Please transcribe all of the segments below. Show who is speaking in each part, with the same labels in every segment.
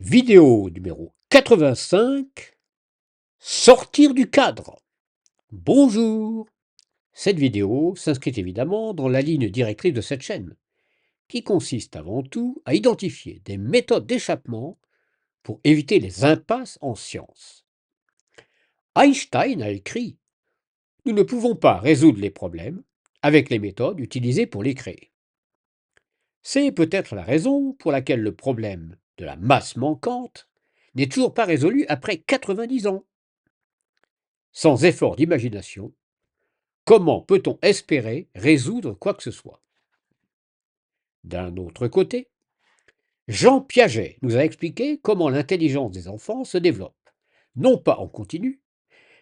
Speaker 1: Vidéo numéro 85, sortir du cadre. Bonjour. Cette vidéo s'inscrit évidemment dans la ligne directrice de cette chaîne, qui consiste avant tout à identifier des méthodes d'échappement pour éviter les impasses en sciences. Einstein a écrit: Nous ne pouvons pas résoudre les problèmes avec les méthodes utilisées pour les créer. C'est peut-être la raison pour laquelle le problème de la masse manquante n'est toujours pas résolu après 90 ans. Sans effort d'imagination, comment peut-on espérer résoudre quoi que ce soit? D'un autre côté, Jean Piaget nous a expliqué comment l'intelligence des enfants se développe, non pas en continu,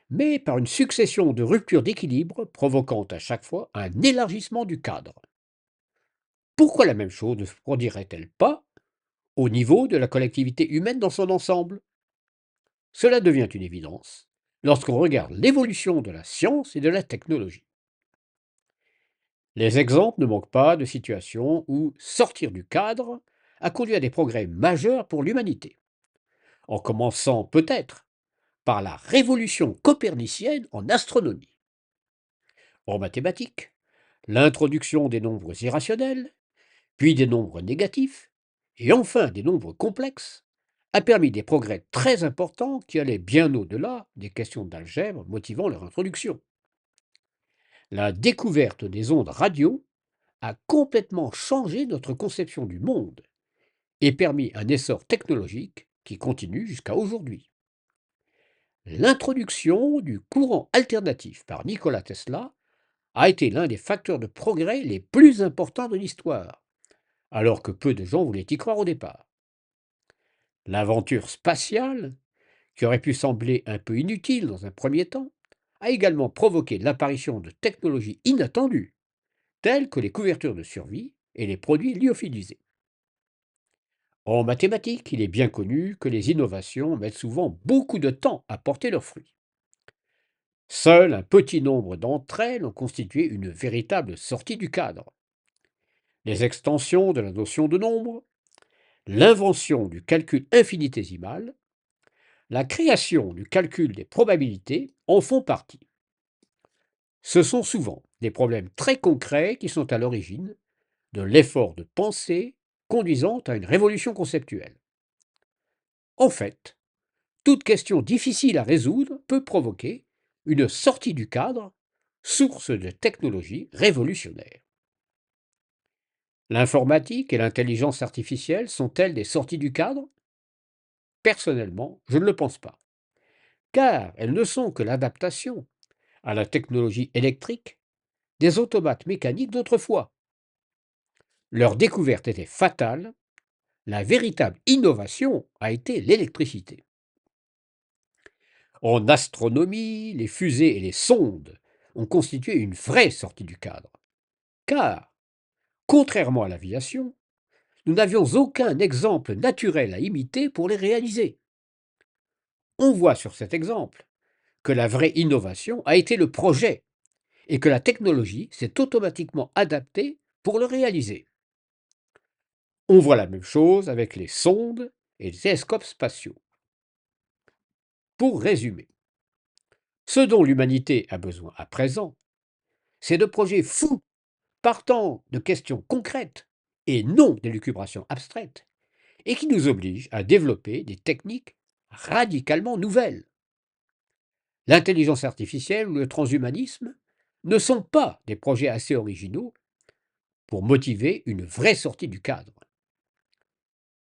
Speaker 1: mais par une succession de ruptures d'équilibre provoquant à chaque fois un élargissement du cadre. Pourquoi la même chose ne se produirait-elle pas au niveau de la collectivité humaine dans son ensemble? Cela devient une évidence lorsqu'on regarde l'évolution de la science et de la technologie. Les exemples ne manquent pas de situations où sortir du cadre a conduit à des progrès majeurs pour l'humanité, en commençant peut-être par la révolution copernicienne en astronomie. En mathématiques, l'introduction des nombres irrationnels, puis des nombres négatifs, et enfin des nombres complexes, a permis des progrès très importants qui allaient bien au-delà des questions d'algèbre motivant leur introduction. La découverte des ondes radio a complètement changé notre conception du monde et permis un essor technologique qui continue jusqu'à aujourd'hui. L'introduction du courant alternatif par Nikola Tesla a été l'un des facteurs de progrès les plus importants de l'histoire, alors que peu de gens voulaient y croire au départ. L'aventure spatiale, qui aurait pu sembler un peu inutile dans un premier temps, a également provoqué l'apparition de technologies inattendues, telles que les couvertures de survie et les produits lyophilisés. En mathématiques, il est bien connu que les innovations mettent souvent beaucoup de temps à porter leurs fruits. Seul un petit nombre d'entre elles ont constitué une véritable sortie du cadre. Les extensions de la notion de nombre, l'invention du calcul infinitésimal, la création du calcul des probabilités en font partie. Ce sont souvent des problèmes très concrets qui sont à l'origine de l'effort de pensée conduisant à une révolution conceptuelle. En fait, toute question difficile à résoudre peut provoquer une sortie du cadre, source de technologies révolutionnaires. L'informatique et l'intelligence artificielle sont-elles des sorties du cadre? Personnellement, je ne le pense pas, car elles ne sont que l'adaptation à la technologie électrique des automates mécaniques d'autrefois. Leur découverte était fatale, la véritable innovation a été l'électricité. En astronomie, les fusées et les sondes ont constitué une vraie sortie du cadre, car, contrairement à l'aviation, nous n'avions aucun exemple naturel à imiter pour les réaliser. On voit sur cet exemple que la vraie innovation a été le projet et que la technologie s'est automatiquement adaptée pour le réaliser. On voit la même chose avec les sondes et les télescopes spatiaux. Pour résumer, ce dont l'humanité a besoin à présent, c'est de projets fous partant de questions concrètes et non d'élucubrations abstraites, et qui nous obligent à développer des techniques radicalement nouvelles. L'intelligence artificielle ou le transhumanisme ne sont pas des projets assez originaux pour motiver une vraie sortie du cadre.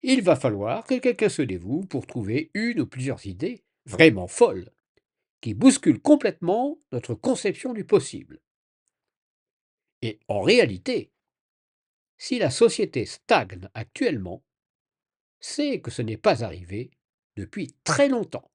Speaker 1: Il va falloir que quelqu'un se dévoue pour trouver une ou plusieurs idées vraiment folles, qui bousculent complètement notre conception du possible. Et en réalité, si la société stagne actuellement, c'est que ce n'est pas arrivé depuis très longtemps.